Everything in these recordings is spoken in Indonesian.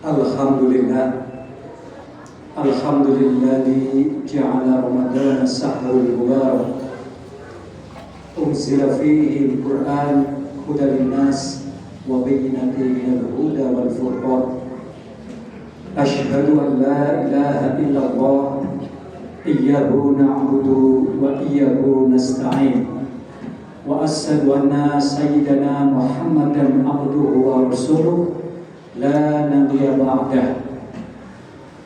Alhamdulillah. Alhamdulilladzi ja'ala Ramadana syahrul mubarak unzila fihi al-Qur'an hudan linnas wa bayyinatin minal huda wal furqan. Asyhadu an la ilaha illallah iyyahu na'budu wa iyyahu nasta'in wa asyhadu anna sayyidana Muhammadan abduhu wa rasuluh la nabiyya ba'dah.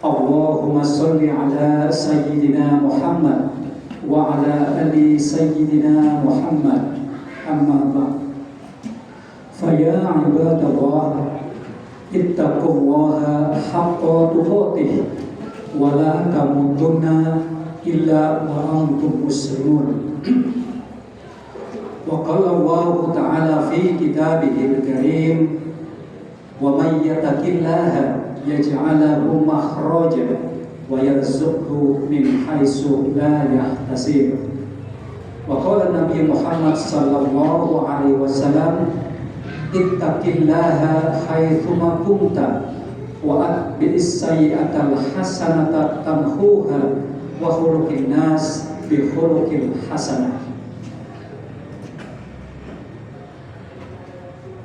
Allahumma salli ala sayyidina Muhammad wa ala ali sayyidina Muhammad, amma ba'd. Fa ya ibadallah, ittaqullaha haqqa tuqatih wa la tamutunna illa wa antum muslimun. Wa qala Allah ta'ala fi kitabihil karim, wa may yattaqillaha yaj'alahu makhraja wa yarzuqhu min haitsu la yahtasib. Wa qala Nabi Muhammad sallallahu alaihi wasallam, ittaqillaha haitsuma kunta wa atbi'is sayyi'atal hasanata tamhuha wa khuluqin nas bi khuluqil hasanah.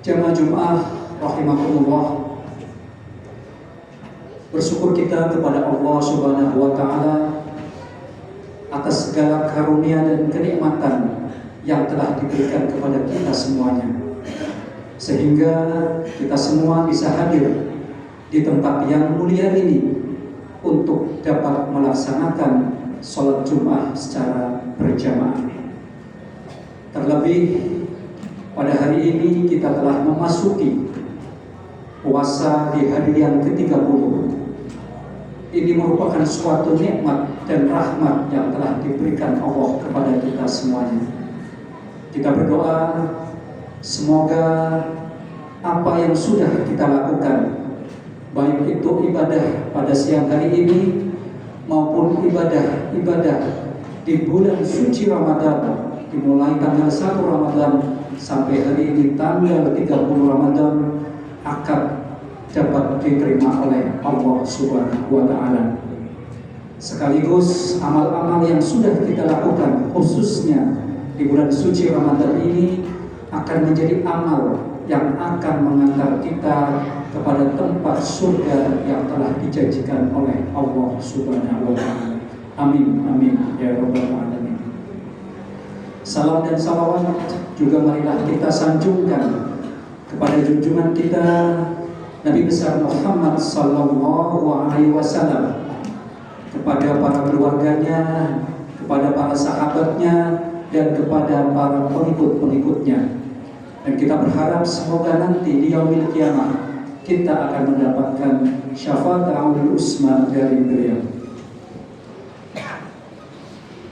Jamaah Jumat rahimakumullah, bersyukur kita kepada Allah Subhanahu wa Ta'ala atas segala karunia dan kenikmatan yang telah diberikan kepada kita semuanya, sehingga kita semua bisa hadir di tempat yang mulia ini untuk dapat melaksanakan sholat Jumat secara berjamaah. Terlebih pada hari ini kita telah memasuki puasa di hari yang ke-30. Ini merupakan suatu nikmat dan rahmat yang telah diberikan Allah kepada kita semuanya. Kita berdoa semoga apa yang sudah kita lakukan, baik itu ibadah pada siang hari ini maupun ibadah di bulan suci Ramadan, dimulai tanggal 1 Ramadan sampai hari ini tanggal 30 Ramadan, akan dapat diterima oleh Allah Subhanahu wa Ta'ala. Sekaligus amal-amal yang sudah kita lakukan khususnya di bulan suci Ramadan ini akan menjadi amal yang akan mengantar kita kepada tempat surga yang telah dijanjikan oleh Allah Subhanahu wa Ta'ala. Amin amin ya rabbal alamin. Salam dan salawat juga marilah kita sanjungkan kepada junjungan kita Nabi besar Muhammad sallallahu alaihi wasallam, kepada para keluarganya, kepada para sahabatnya, dan kepada para pengikut-pengikutnya. Dan kita berharap semoga nanti di yaumil kiamah kita akan mendapatkan syafa'atul uzma dari beliau.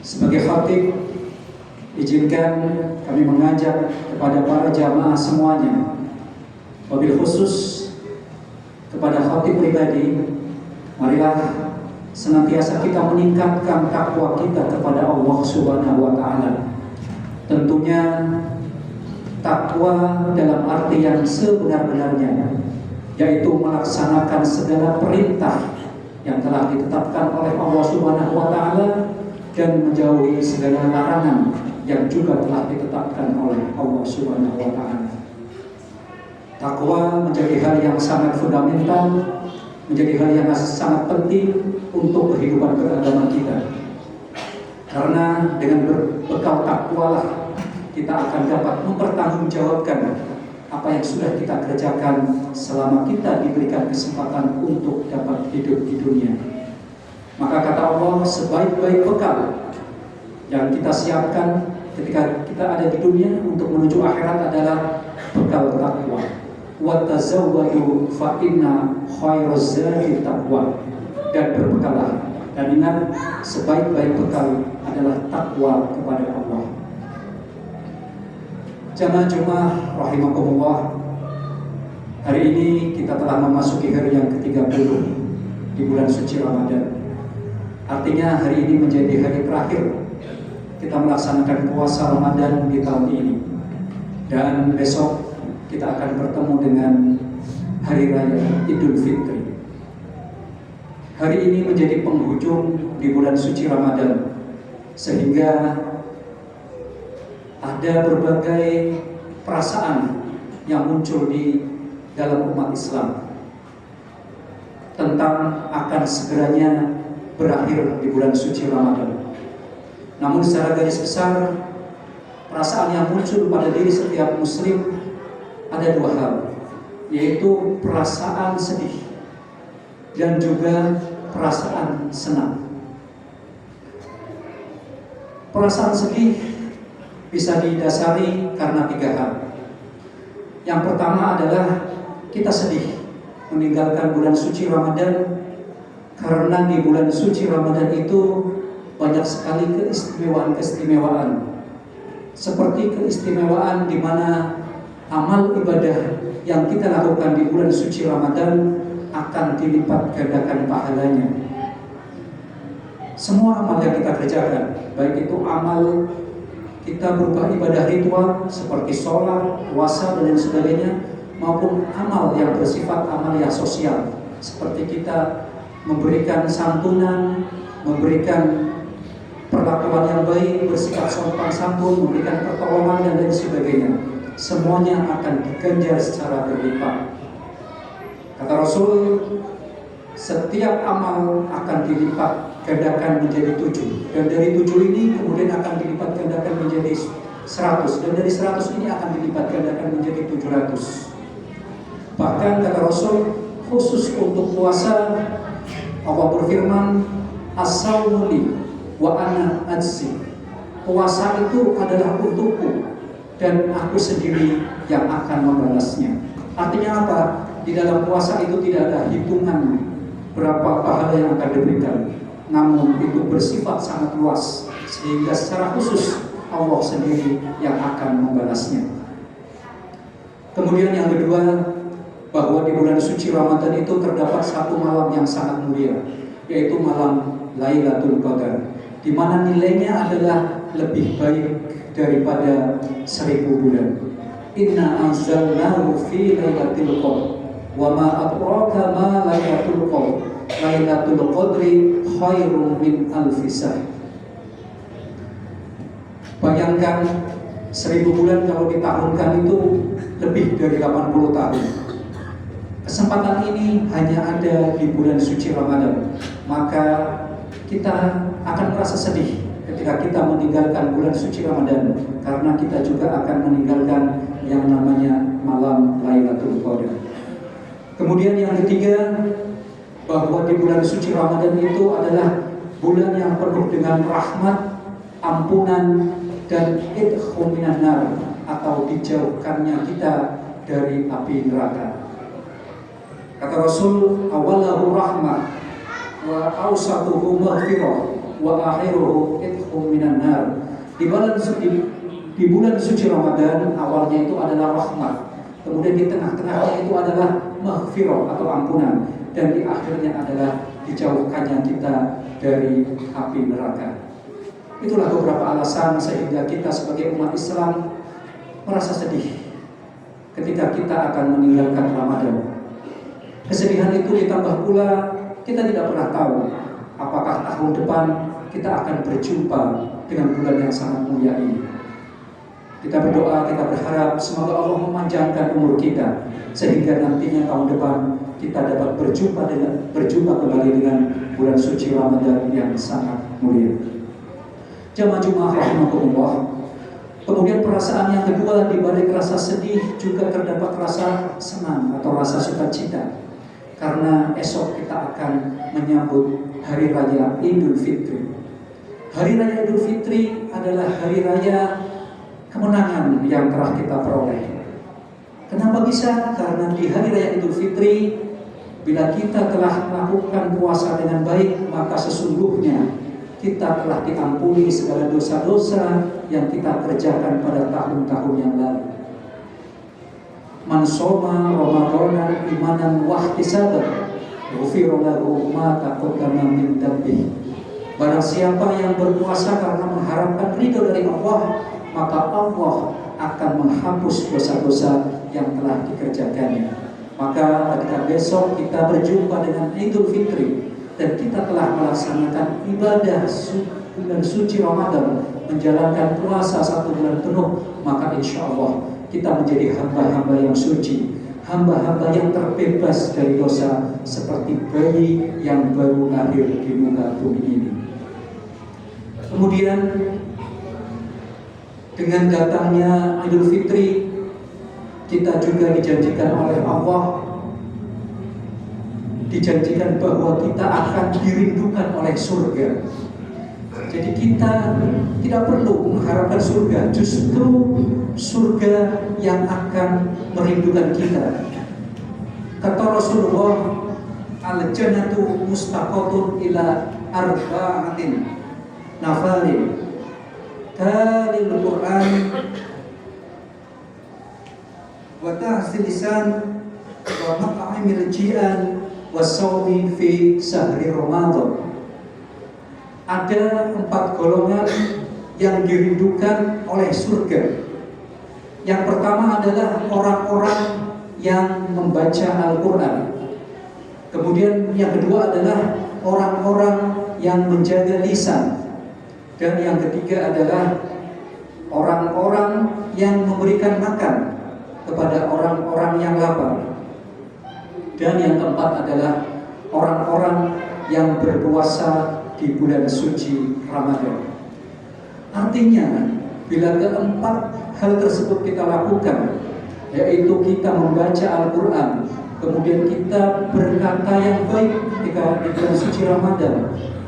Sebagai khatib, izinkan kami mengajak kepada para jamaah semuanya, wabil khusus kepada khatib pribadi, marilah senantiasa kita meningkatkan takwa kita kepada Allah Subhanahu wa Ta'ala. Tentunya takwa dalam arti yang sebenar-benarnya, yaitu melaksanakan segala perintah yang telah ditetapkan oleh Allah Subhanahu wa Ta'ala dan menjauhi segala larangan yang juga telah ditetapkan oleh Allah Subhanahu wa Ta'ala. Takwa menjadi hal yang sangat fundamental, menjadi hal yang sangat penting untuk kehidupan beragama kita. Karena dengan berbekal takwa lah kita akan dapat mempertanggungjawabkan apa yang sudah kita kerjakan selama kita diberikan kesempatan untuk dapat hidup di dunia. Maka kata Allah, sebaik-baik bekal yang kita siapkan ketika kita ada di dunia untuk menuju akhirat adalah bekal takwa. Wa tazawwadu fa inna khairaz zadi taqwa. Dan berbekalah, dan ingat sebaik-baik bekal adalah takwa kepada Allah. Jamaah Jumat rahimakumullah, hari ini kita telah memasuki hari yang ke-30 di bulan suci Ramadan. Artinya hari ini menjadi hari terakhir kita melaksanakan puasa Ramadan di tahun ini. Dan besok kita akan bertemu dengan Hari Raya Idul Fitri. Hari ini menjadi penghujung di bulan suci Ramadan, sehingga ada berbagai perasaan yang muncul di dalam umat Islam tentang akan segeranya berakhir di bulan suci Ramadan. Namun secara garis besar, perasaan yang muncul pada diri setiap muslim ada dua hal, yaitu perasaan sedih dan juga perasaan senang. Perasaan sedih bisa didasari karena tiga hal. Yang pertama adalah kita sedih meninggalkan bulan suci Ramadan, karena di bulan suci Ramadan itu banyak sekali keistimewaan-keistimewaan. Seperti keistimewaan di mana amal ibadah yang kita lakukan di bulan suci Ramadan akan dilipat gandakan pahalanya. Semua amal yang kita kerjakan, baik itu amal kita berupa ibadah ritual seperti sholat, puasa, dan lain sebagainya, maupun amal yang bersifat amal yang sosial, seperti kita memberikan santunan, memberikan perlakuan yang baik, bersikap sopan santun, memberikan pertolongan, dan lain sebagainya. Semuanya akan diganjar secara berlipat. Kata Rasul, setiap amal akan dilipat gandakan menjadi 7, dan dari 7 ini kemudian akan dilipat gandakan menjadi 100, dan dari 100 ini akan dilipat gandakan menjadi 700. Bahkan kata Rasul, khusus untuk puasa, Allah berfirman, as-sawmu li wa ana ajzi. Puasa itu adalah untukku dan aku sendiri yang akan membalasnya. Artinya apa? Di dalam puasa itu tidak ada hitungan berapa pahala yang akan diberikan, namun itu bersifat sangat luas, sehingga secara khusus Allah sendiri yang akan membalasnya. Kemudian yang kedua, bahwa di bulan suci Ramadan itu terdapat satu malam yang sangat mulia, yaitu malam Lailatul Qadar, di mana nilainya adalah lebih baik daripada 1000 bulan. Inna anzalnahu fi lailatul qadr wa ma adraka ma lailatul qadr lailatul qadri khairun min alfi syahr. Bayangkan 1000 bulan kalau ditahunkan itu lebih dari 80 tahun. Kesempatan ini hanya ada di bulan suci Ramadan, maka kita akan merasa sedih ketika kita meninggalkan bulan suci Ramadan, karena kita juga akan meninggalkan yang namanya malam Lailatul Qadar. Kemudian yang ketiga, bahwa di bulan suci Ramadan itu adalah bulan yang penuh dengan rahmat, ampunan, dan idkhul minan nar, atau dijauhkannya kita dari api neraka. Kata Rasul, awalahu rahmah wa awsatuhu maghfirah wa akhiruhu idkhul minan nar. Di bulan suci Ramadan awalnya itu adalah rahmat, kemudian di tengah-tengahnya itu adalah maghfirah atau ampunan, dan di akhirnya adalah dijauhkannya kita dari api neraka. Itulah beberapa alasan sehingga kita sebagai umat Islam merasa sedih ketika kita akan meninggalkan Ramadan. Kesedihan itu ditambah pula kita tidak pernah tahu apakah tahun depan kita akan berjumpa dengan bulan yang sangat mulia ini. Kita berdoa, kita berharap semoga Allah memanjangkan umur kita, sehingga nantinya tahun depan kita dapat berjumpa kembali dengan bulan suci Ramadan yang sangat mulia. Jamaah Jumat rahimakumullah. Kemudian perasaan yang kedua, di balik rasa sedih juga terdapat rasa senang atau rasa sukacita, karena esok kita akan menyambut Hari Raya Idul Fitri. Hari Raya Idul Fitri adalah hari raya kemenangan yang telah kita peroleh. Kenapa bisa? Karena di Hari Raya Idul Fitri, bila kita telah melakukan puasa dengan baik, maka sesungguhnya kita telah diampuni segala dosa-dosa yang kita kerjakan pada tahun-tahun yang lalu. Man shoma Ramadanan imanan wahtisaban ghufira lahu ma taqaddama min dzambihi. Barang siapa yang berpuasa karena mengharapkan ridho dari Allah, maka Allah akan menghapus dosa-dosa yang telah dikerjakannya. Maka ketika besok kita berjumpa dengan Idul Fitri, dan kita telah melaksanakan ibadah bulan suci Ramadan, menjalankan puasa 1 bulan penuh, maka insya Allah kita menjadi hamba-hamba yang suci, hamba-hamba yang terbebas dari dosa, seperti bayi yang baru lahir di muka bumi ini. Kemudian dengan datangnya Idul Fitri, kita juga dijanjikan oleh Allah, dijanjikan bahwa kita akan dirindukan oleh surga. Jadi kita tidak perlu mengharapkan surga, justru surga yang akan merindukan kita. Kata Rasulullah, al-jannatu mustaqatun ila arba'atin nafalin talil Qur'an wa tahsil lisan wa mat'amil ji'an wa sawmi fi sahri Ramadan. Ada 4 golongan yang dirindukan oleh surga. Yang pertama adalah orang-orang yang membaca Al-Quran. Kemudian yang kedua adalah orang-orang yang menjaga lisan. Dan yang ketiga adalah orang-orang yang memberikan makan kepada orang-orang yang lapar. Dan yang keempat adalah orang-orang yang berpuasa di bulan suci Ramadan. Artinya, bila keempat hal tersebut kita lakukan, yaitu kita membaca Al-Quran, kemudian kita berkata yang baik ketika di bulan suci Ramadan,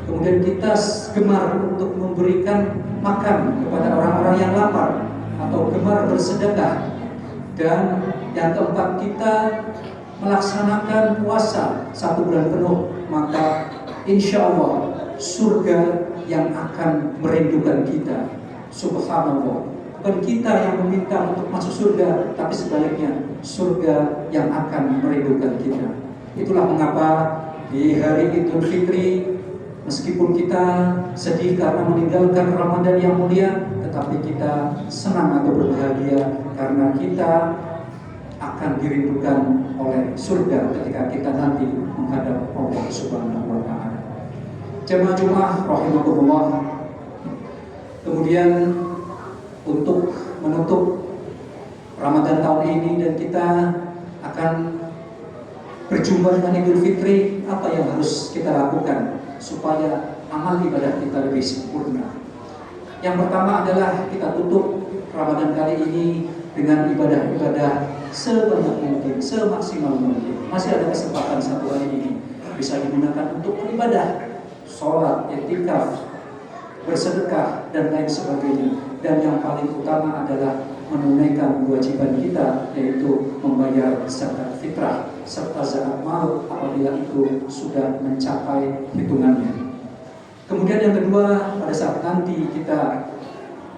kemudian kita gemar untuk memberikan makan kepada orang-orang yang lapar, atau gemar bersedekah, dan yang keempat kita melaksanakan puasa 1 bulan penuh, maka insya Allah surga yang akan merindukan kita. Subhanallah, bukan kita yang meminta untuk masuk surga, tapi sebaliknya surga yang akan merindukan kita. Itulah mengapa di hari Idul Fitri, meskipun kita sedih karena meninggalkan Ramadan yang mulia, tetapi kita senang atau berbahagia karena kita akan dirindukan oleh surga ketika kita nanti menghadap Allah Subhanahu wa Ta'ala. Jemaah Jumat rahimakumullah. Kemudian untuk menutup Ramadan tahun ini dan kita akan berjumpa dengan Idul Fitri, apa yang harus kita lakukan supaya amal ibadah kita lebih sempurna? Yang pertama adalah kita tutup Ramadan kali ini dengan ibadah-ibadah sebanyak mungkin, semaksimal mungkin. Masih ada kesempatan 1 hari ini bisa digunakan untuk beribadah, sholat, i'tikaf, bersedekah, dan lain sebagainya. Dan yang paling utama adalah menunaikan kewajiban kita, yaitu membayar zakat fitrah serta zakat mal apabila itu sudah mencapai hitungannya. Kemudian yang kedua, pada saat nanti kita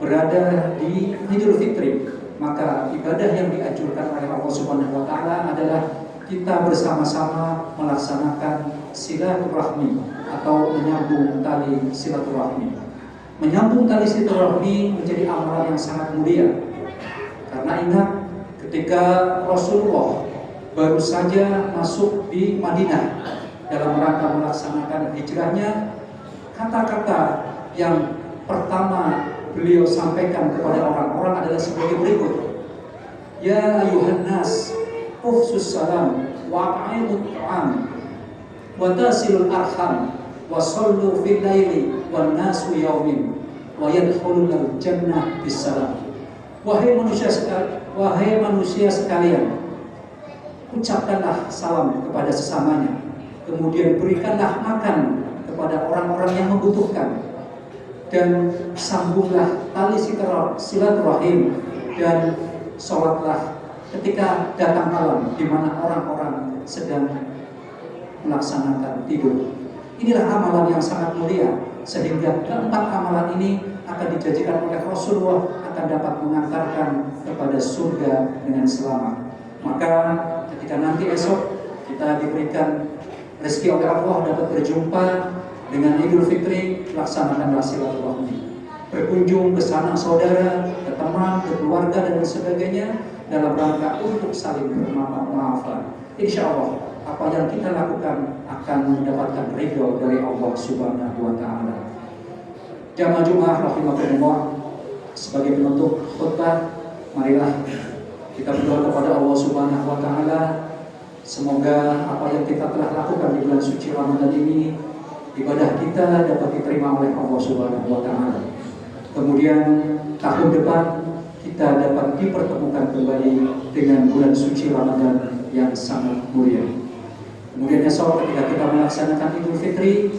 berada di Idul Fitri, maka ibadah yang dianjurkan oleh Allah Subhanahu wa Ta'ala adalah kita bersama-sama melaksanakan silaturahmi atau menyambung tali silaturahmi. Menyambung tali silaturahmi menjadi amalan yang sangat mulia. Karena ingat, ketika Rasulullah baru saja masuk di Madinah dalam rangka melaksanakan hijrahnya, kata-kata yang pertama beliau sampaikan kepada orang-orang adalah sebagai berikut: Ya ayuhan nas, ufsus salam wa a'imut ta'am wa tasilul arham wa sallu fil laili wan nasu yaumin wa yadkhulul jannah bisalam. Wahai manusia sekalian, ucapkanlah salam kepada sesamanya, kemudian berikanlah makan kepada orang-orang yang membutuhkan, dan sambunglah tali silaturahim, dan sholatlah ketika datang malam di mana orang-orang sedang melaksanakan tidur. Inilah amalan yang sangat mulia, sehingga keempat amalan ini akan dijanjikan oleh Rasulullah akan dapat mengantarkan kepada surga dengan selamat. Maka ketika nanti esok kita diberikan rezeki oleh Allah dapat berjumpa dengan Idul Fitri, laksanakanlah silaturahmi. Berkunjung ke sanak saudara, ke teman, ke keluarga dan sebagainya dalam rangka untuk saling bermaaf-maafan. Insya Allah apa yang kita lakukan akan mendapatkan ridho dari Allah Subhanahu wa Ta'ala. Jamaah Jumat rahimakumullah, sebagai penutup khutbah, marilah kita berdoa kepada Allah Subhanahu wa Ta'ala. Semoga apa yang kita telah lakukan di bulan suci Ramadan ini, ibadah kita dapat diterima oleh Allah Subhanahu wa Ta'ala. Kemudian tahun depan kita dapat dipertemukan kembali dengan bulan suci Ramadan yang sangat mulia. Kemudian esok ketika kita melaksanakan Idul Fitri,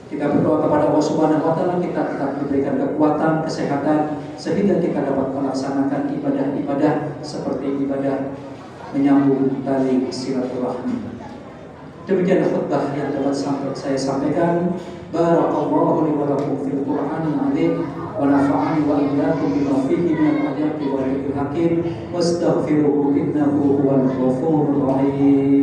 kita berdoa kepada Allah Subhanahu wa Ta'ala, kita tetap diberikan kekuatan, kesehatan, sehingga kita dapat melaksanakan ibadah-ibadah seperti ibadah menyambung tali silaturahmi. Demikian khutbah yang dapat saya sampaikan. Barakallahu li wa lakum fil Qur'anil 'azim wa nafa'ani wa iyyakum bima fihi min al-ayati wal hakim wastaghfiruhu innahu huwal ghafurur rahim.